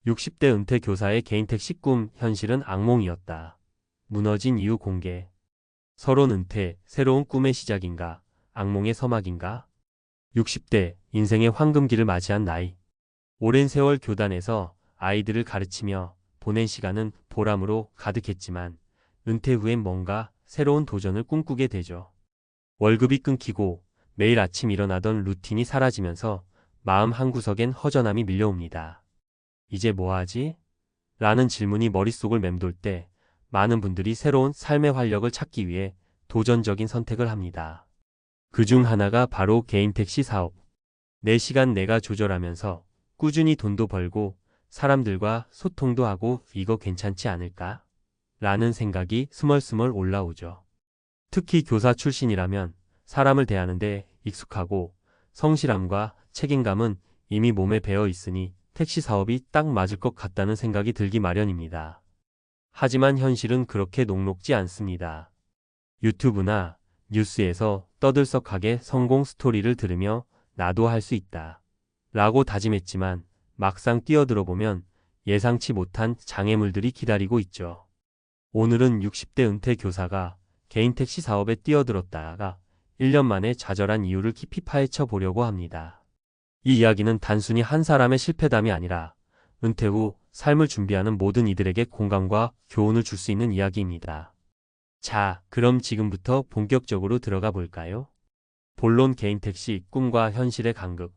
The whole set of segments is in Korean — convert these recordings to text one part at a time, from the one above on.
60대 은퇴 교사의 개인 택시 꿈, 현실은 악몽이었다. 무너진 이유 공개. 서론 은퇴, 새로운 꿈의 시작인가? 악몽의 서막인가? 60대, 인생의 황금기를 맞이한 나이. 오랜 세월 교단에서 아이들을 가르치며 보낸 시간은 보람으로 가득했지만 은퇴 후엔 뭔가 새로운 도전을 꿈꾸게 되죠. 월급이 끊기고 매일 아침 일어나던 루틴이 사라지면서 마음 한구석엔 허전함이 밀려옵니다. 이제 뭐하지? 라는 질문이 머릿속을 맴돌 때 많은 분들이 새로운 삶의 활력을 찾기 위해 도전적인 선택을 합니다. 그중 하나가 바로 개인 택시 사업. 내 시간 내가 조절하면서 꾸준히 돈도 벌고 사람들과 소통도 하고 이거 괜찮지 않을까? 라는 생각이 스멀스멀 올라오죠. 특히 교사 출신이라면 사람을 대하는데 익숙하고 성실함과 책임감은 이미 몸에 배어 있으니 택시 사업이 딱 맞을 것 같다는 생각이 들기 마련입니다. 하지만 현실은 그렇게 녹록지 않습니다. 유튜브나 뉴스에서 떠들썩하게 성공 스토리를 들으며 나도 할 수 있다 라고 다짐했지만 막상 뛰어들어 보면 예상치 못한 장애물들이 기다리고 있죠. 오늘은 60대 은퇴 교사가 개인 택시 사업에 뛰어들었다가 1년 만에 좌절한 이유를 깊이 파헤쳐 보려고 합니다. 이 이야기는 단순히 한 사람의 실패담이 아니라 은퇴 후 삶을 준비하는 모든 이들에게 공감과 교훈을 줄 수 있는 이야기입니다. 자, 그럼 지금부터 본격적으로 들어가 볼까요? 본론 개인 택시 꿈과 현실의 간극.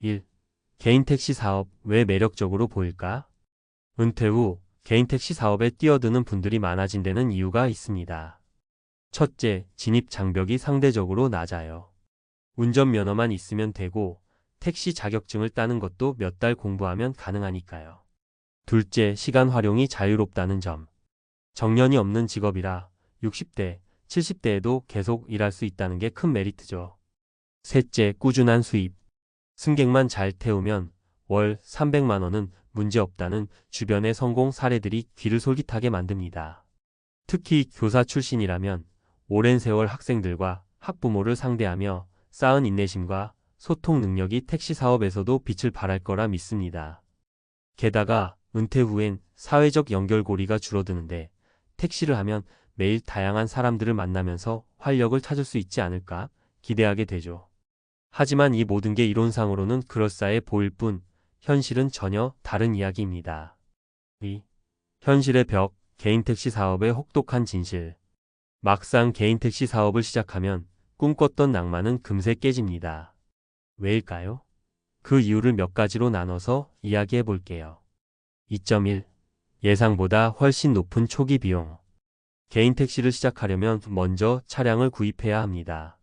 1. 개인 택시 사업 왜 매력적으로 보일까? 은퇴 후 개인 택시 사업에 뛰어드는 분들이 많아진 데는 이유가 있습니다. 첫째, 진입 장벽이 상대적으로 낮아요. 운전면허만 있으면 되고 택시 자격증을 따는 것도 몇 달 공부하면 가능하니까요. 둘째, 시간 활용이 자유롭다는 점. 정년이 없는 직업이라 60대, 70대에도 계속 일할 수 있다는 게 큰 메리트죠. 셋째, 꾸준한 수입. 승객만 잘 태우면 월 300만 원은 문제없다는 주변의 성공 사례들이 귀를 솔깃하게 만듭니다. 특히 교사 출신이라면 오랜 세월 학생들과 학부모를 상대하며 쌓은 인내심과 소통 능력이 택시 사업에서도 빛을 발할 거라 믿습니다. 게다가 은퇴 후엔 사회적 연결고리가 줄어드는데 택시를 하면 매일 다양한 사람들을 만나면서 활력을 찾을 수 있지 않을까 기대하게 되죠. 하지만 이 모든 게 이론상으로는 그럴싸해 보일 뿐 현실은 전혀 다른 이야기입니다. 2. 현실의 벽, 개인 택시 사업의 혹독한 진실. 막상 개인 택시 사업을 시작하면 꿈꿨던 낭만은 금세 깨집니다. 왜일까요? 그 이유를 몇 가지로 나눠서 이야기해 볼게요. 2.1. 예상보다 훨씬 높은 초기 비용. 개인 택시를 시작하려면 먼저 차량을 구입해야 합니다.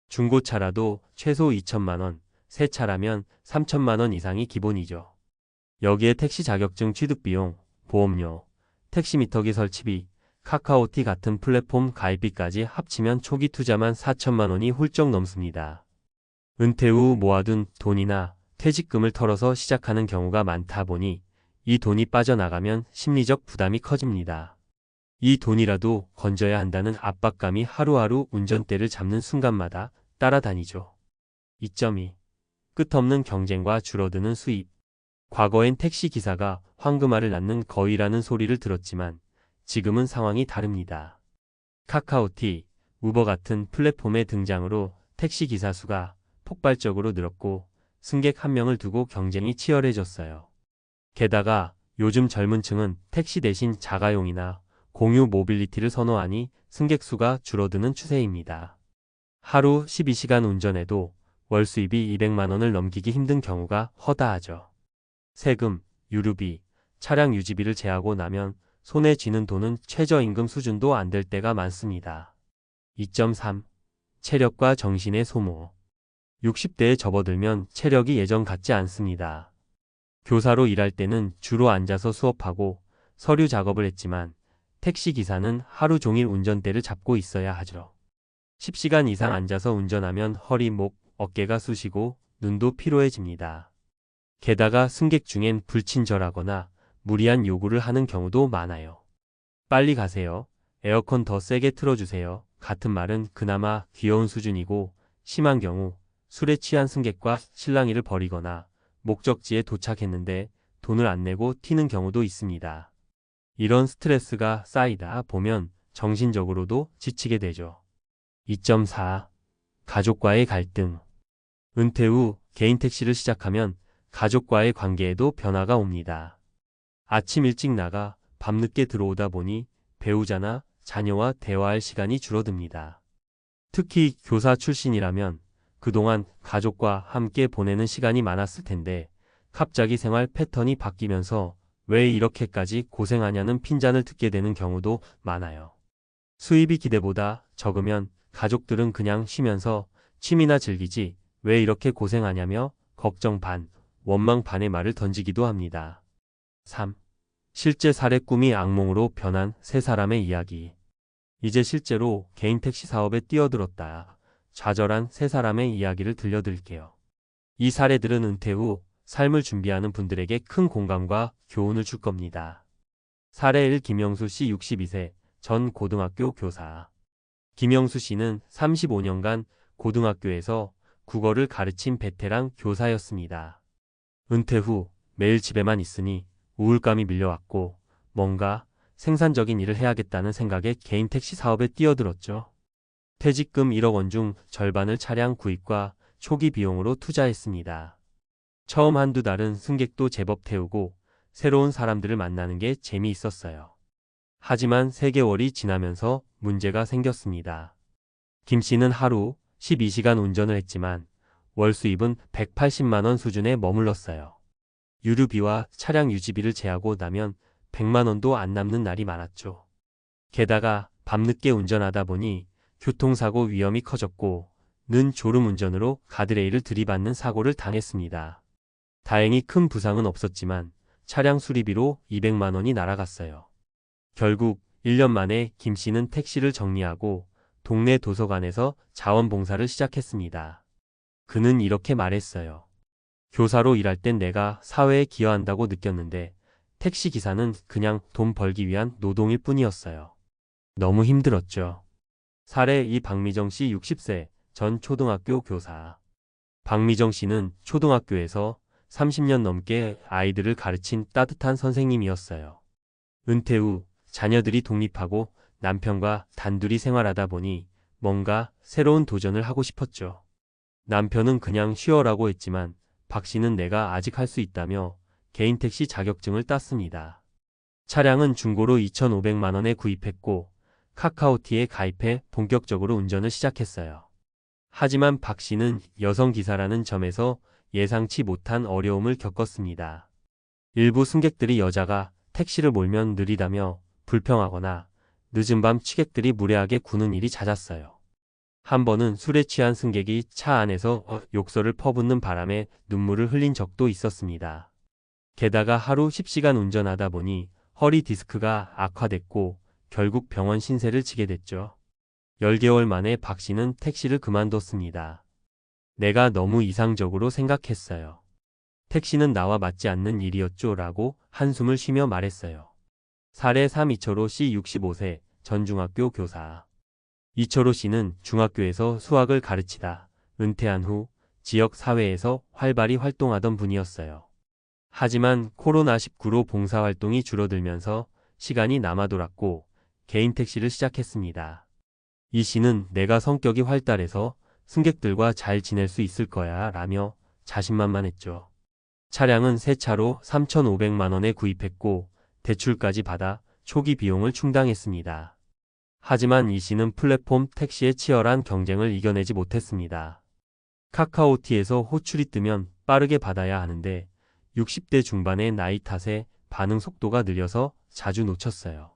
중고차라도 최소 2천만 원, 새 차라면 3천만 원 이상이 기본이죠. 여기에 택시 자격증 취득 비용, 보험료, 택시미터기 설치비, 카카오티 같은 플랫폼 가입비까지 합치면 초기 투자만 4천만 원이 훌쩍 넘습니다. 은퇴 후 모아둔 돈이나 퇴직금을 털어서 시작하는 경우가 많다 보니 이 돈이 빠져나가면 심리적 부담이 커집니다. 이 돈이라도 건져야 한다는 압박감이 하루하루 운전대를 잡는 순간마다 따라다니죠. 2.2. 끝없는 경쟁과 줄어드는 수입. 과거엔 택시 기사가 황금알을 낳는 거위라는 소리를 들었지만 지금은 상황이 다릅니다. 카카오티, 우버 같은 플랫폼의 등장으로 택시 기사 수가 폭발적으로 늘었고 승객 한 명을 두고 경쟁이 치열해졌어요. 게다가 요즘 젊은 층은 택시 대신 자가용이나 공유 모빌리티를 선호하니 승객 수가 줄어드는 추세입니다. 하루 12시간 운전해도 월 수입이 200만 원을 넘기기 힘든 경우가 허다하죠. 세금, 유류비, 차량 유지비를 제하고 나면 손에 쥐는 돈은 최저임금 수준도 안 될 때가 많습니다. 2.3. 체력과 정신의 소모. 60대에 접어들면 체력이 예전 같지 않습니다. 교사로 일할 때는 주로 앉아서 수업하고 서류 작업을 했지만 택시 기사는 하루 종일 운전대를 잡고 있어야 하죠. 10시간 이상 앉아서 운전하면 허리, 목, 어깨가 쑤시고 눈도 피로해집니다. 게다가 승객 중엔 불친절하거나 무리한 요구를 하는 경우도 많아요. 빨리 가세요. 에어컨 더 세게 틀어주세요. 같은 말은 그나마 귀여운 수준이고 심한 경우 술에 취한 승객과 실랑이를 벌이거나 목적지에 도착했는데 돈을 안 내고 튀는 경우도 있습니다. 이런 스트레스가 쌓이다 보면 정신적으로도 지치게 되죠. 2.4. 가족과의 갈등. 은퇴 후 개인 택시를 시작하면 가족과의 관계에도 변화가 옵니다. 아침 일찍 나가 밤늦게 들어오다 보니 배우자나 자녀와 대화할 시간이 줄어듭니다. 특히 교사 출신이라면 그동안 가족과 함께 보내는 시간이 많았을 텐데 갑자기 생활 패턴이 바뀌면서 왜 이렇게까지 고생하냐는 핀잔을 듣게 되는 경우도 많아요. 수입이 기대보다 적으면 가족들은 그냥 쉬면서 취미나 즐기지 왜 이렇게 고생하냐며 걱정 반, 원망 반의 말을 던지기도 합니다. 3. 실제 사례 꿈이 악몽으로 변한 세 사람의 이야기. 이제 실제로 개인 택시 사업에 뛰어들었다. 좌절한 세 사람의 이야기를 들려드릴게요. 이 사례들은 은퇴 후 삶을 준비하는 분들에게 큰 공감과 교훈을 줄 겁니다. 사례 1. 김영수 씨 62세, 전 고등학교 교사. 김영수 씨는 35년간 고등학교에서 국어를 가르친 베테랑 교사였습니다. 은퇴 후 매일 집에만 있으니 우울감이 밀려왔고 뭔가 생산적인 일을 해야겠다는 생각에 개인 택시 사업에 뛰어들었죠. 퇴직금 1억 원 중 절반을 차량 구입과 초기 비용으로 투자했습니다. 처음 한두 달은 승객도 제법 태우고 새로운 사람들을 만나는 게 재미있었어요. 하지만 3개월이 지나면서 문제가 생겼습니다. 김 씨는 하루 12시간 운전을 했지만 월 수입은 180만 원 수준에 머물렀어요. 유류비와 차량 유지비를 제하고 나면 100만 원도 안 남는 날이 많았죠. 게다가 밤늦게 운전하다 보니 교통사고 위험이 커졌고 는 졸음운전으로 가드레일을 들이받는 사고를 당했습니다. 다행히 큰 부상은 없었지만 차량 수리비로 200만 원이 날아갔어요. 결국 1년 만에 김 씨는 택시를 정리하고 동네 도서관에서 자원봉사를 시작했습니다. 그는 이렇게 말했어요. 교사로 일할 땐 내가 사회에 기여한다고 느꼈는데 택시 기사는 그냥 돈 벌기 위한 노동일 뿐이었어요. 너무 힘들었죠. 사례 2. 박미정 씨 60세, 전 초등학교 교사. 박미정 씨는 초등학교에서 30년 넘게 아이들을 가르친 따뜻한 선생님이었어요. 은퇴 후 자녀들이 독립하고 남편과 단둘이 생활하다 보니 뭔가 새로운 도전을 하고 싶었죠. 남편은 그냥 쉬어라고 했지만 박 씨는 내가 아직 할 수 있다며 개인 택시 자격증을 땄습니다. 차량은 중고로 2,500만 원에 구입했고 카카오티에 가입해 본격적으로 운전을 시작했어요. 하지만 박 씨는 여성 기사라는 점에서 예상치 못한 어려움을 겪었습니다. 일부 승객들이 여자가 택시를 몰면 느리다며 불평하거나 늦은 밤 취객들이 무례하게 구는 일이 잦았어요. 한 번은 술에 취한 승객이 차 안에서 욕설을 퍼붓는 바람에 눈물을 흘린 적도 있었습니다. 게다가 하루 10시간 운전하다 보니 허리 디스크가 악화됐고 결국 병원 신세를 지게 됐죠. 10개월 만에 박 씨는 택시를 그만뒀습니다. 내가 너무 이상적으로 생각했어요. 택시는 나와 맞지 않는 일이었죠 라고 한숨을 쉬며 말했어요. 사례 3. 이철호 씨 65세, 전 중학교 교사. 이철호 씨는 중학교에서 수학을 가르치다 은퇴한 후 지역 사회에서 활발히 활동하던 분이었어요. 하지만 코로나19로 봉사활동이 줄어들면서 시간이 남아돌았고 개인 택시를 시작했습니다. 이 씨는 내가 성격이 활달해서 승객들과 잘 지낼 수 있을 거야 라며 자신만만했죠. 차량은 새 차로 3,500만 원에 구입했고 대출까지 받아 초기 비용을 충당했습니다. 하지만 이 씨는 플랫폼 택시의 치열한 경쟁을 이겨내지 못했습니다. 카카오티에서 호출이 뜨면 빠르게 받아야 하는데 60대 중반의 나이 탓에 반응 속도가 느려서 자주 놓쳤어요.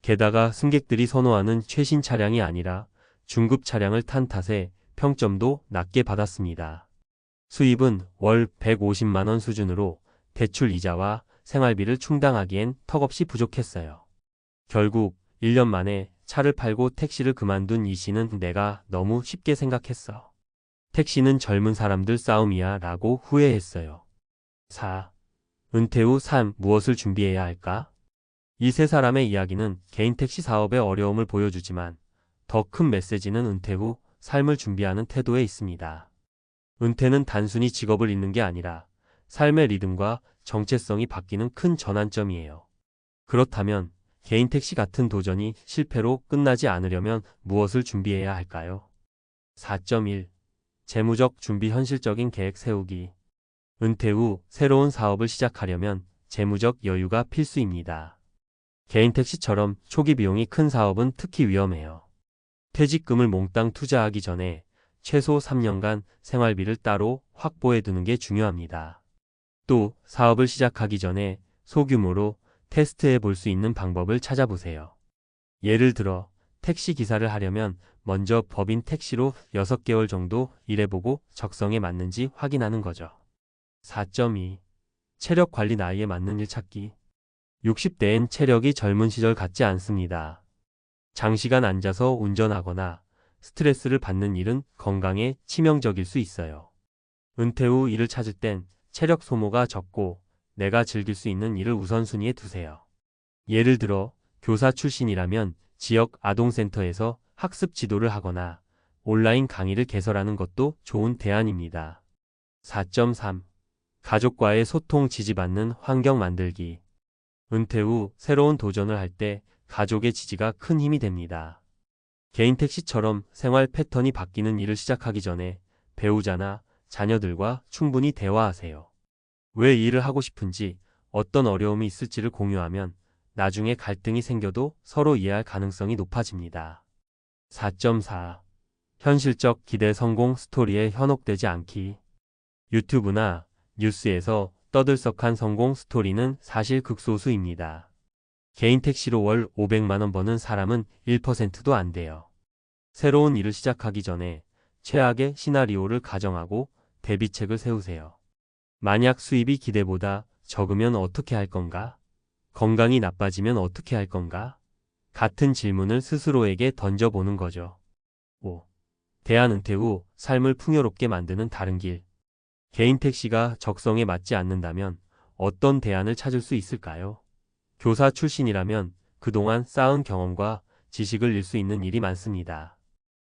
게다가 승객들이 선호하는 최신 차량이 아니라 중급 차량을 탄 탓에 평점도 낮게 받았습니다. 수입은 월 150만 원 수준으로 대출 이자와 생활비를 충당하기엔 턱없이 부족했어요. 결국 1년 만에 차를 팔고 택시를 그만둔 이 씨는 내가 너무 쉽게 생각했어. 택시는 젊은 사람들 싸움이야 라고 후회했어요. 4. 은퇴 후 삶 무엇을 준비해야 할까? 이 세 사람의 이야기는 개인 택시 사업의 어려움을 보여주지만 더 큰 메시지는 은퇴 후 삶을 준비하는 태도에 있습니다. 은퇴는 단순히 직업을 잃는 게 아니라 삶의 리듬과 정체성이 바뀌는 큰 전환점이에요. 그렇다면 개인 택시 같은 도전이 실패로 끝나지 않으려면 무엇을 준비해야 할까요? 4.1. 재무적 준비 현실적인 계획 세우기. 은퇴 후 새로운 사업을 시작하려면 재무적 여유가 필수입니다. 개인 택시처럼 초기 비용이 큰 사업은 특히 위험해요. 퇴직금을 몽땅 투자하기 전에 최소 3년간 생활비를 따로 확보해 두는 게 중요합니다. 또 사업을 시작하기 전에 소규모로 테스트해 볼 수 있는 방법을 찾아보세요. 예를 들어 택시 기사를 하려면 먼저 법인 택시로 6개월 정도 일해보고 적성에 맞는지 확인하는 거죠. 4.2. 체력 관리 나이에 맞는 일 찾기. 60대엔 체력이 젊은 시절 같지 않습니다. 장시간 앉아서 운전하거나 스트레스를 받는 일은 건강에 치명적일 수 있어요. 은퇴 후 일을 찾을 땐 체력 소모가 적고 내가 즐길 수 있는 일을 우선순위에 두세요. 예를 들어 교사 출신이라면 지역 아동센터에서 학습 지도를 하거나 온라인 강의를 개설하는 것도 좋은 대안입니다. 4.3. 가족과의 소통 지지받는 환경 만들기. 은퇴 후 새로운 도전을 할 때 가족의 지지가 큰 힘이 됩니다. 개인 택시처럼 생활 패턴이 바뀌는 일을 시작하기 전에 배우자나 자녀들과 충분히 대화하세요. 왜 일을 하고 싶은지, 어떤 어려움이 있을지를 공유하면 나중에 갈등이 생겨도 서로 이해할 가능성이 높아집니다. 4.4. 현실적 기대 성공 스토리에 현혹되지 않기. 유튜브나 뉴스에서 떠들썩한 성공 스토리는 사실 극소수입니다. 개인 택시로 월 500만 원 버는 사람은 1%도 안 돼요. 새로운 일을 시작하기 전에 최악의 시나리오를 가정하고 대비책을 세우세요. 만약 수입이 기대보다 적으면 어떻게 할 건가? 건강이 나빠지면 어떻게 할 건가? 같은 질문을 스스로에게 던져보는 거죠. 5. 대안 은퇴 후 삶을 풍요롭게 만드는 다른 길. 개인 택시가 적성에 맞지 않는다면 어떤 대안을 찾을 수 있을까요? 교사 출신이라면 그동안 쌓은 경험과 지식을 잃을 수 있는 일이 많습니다.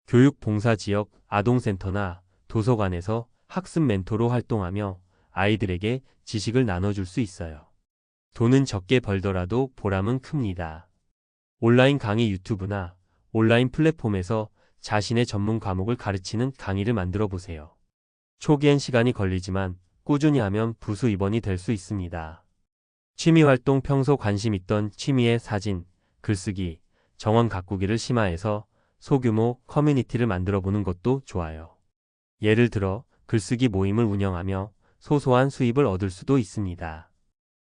교육봉사 지역 아동센터나 도서관에서 학습 멘토로 활동하며 아이들에게 지식을 나눠줄 수 있어요. 돈은 적게 벌더라도 보람은 큽니다. 온라인 강의 유튜브나 온라인 플랫폼에서 자신의 전문 과목을 가르치는 강의를 만들어 보세요. 초기엔 시간이 걸리지만 꾸준히 하면 부수 입원이 될 수 있습니다. 취미활동 평소 관심 있던 취미의 사진, 글쓰기, 정원 가꾸기를 심화해서 소규모 커뮤니티를 만들어 보는 것도 좋아요. 예를 들어 글쓰기 모임을 운영하며 소소한 수입을 얻을 수도 있습니다.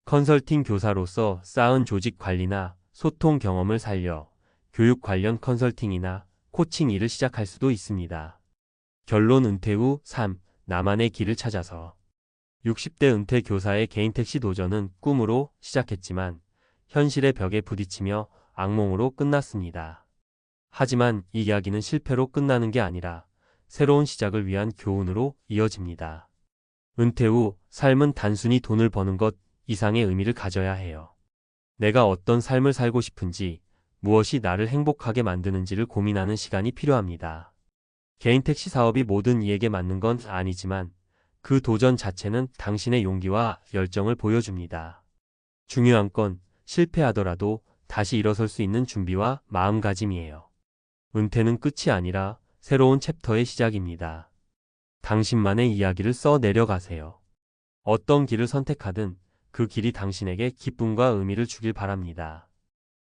컨설팅 교사로서 쌓은 조직 관리나 소통 경험을 살려 교육 관련 컨설팅이나 코칭 일을 시작할 수도 있습니다. 결론 은퇴 후 3. 나만의 길을 찾아서. 60대 은퇴 교사의 개인 택시 도전은 꿈으로 시작했지만 현실의 벽에 부딪히며 악몽으로 끝났습니다. 하지만 이 이야기는 실패로 끝나는 게 아니라 새로운 시작을 위한 교훈으로 이어집니다. 은퇴 후 삶은 단순히 돈을 버는 것 이상의 의미를 가져야 해요. 내가 어떤 삶을 살고 싶은지, 무엇이 나를 행복하게 만드는지를 고민하는 시간이 필요합니다. 개인 택시 사업이 모든 이에게 맞는 건 아니지만 그 도전 자체는 당신의 용기와 열정을 보여줍니다. 중요한 건 실패하더라도 다시 일어설 수 있는 준비와 마음가짐이에요. 은퇴는 끝이 아니라 새로운 챕터의 시작입니다. 당신만의 이야기를 써 내려가세요. 어떤 길을 선택하든 그 길이 당신에게 기쁨과 의미를 주길 바랍니다.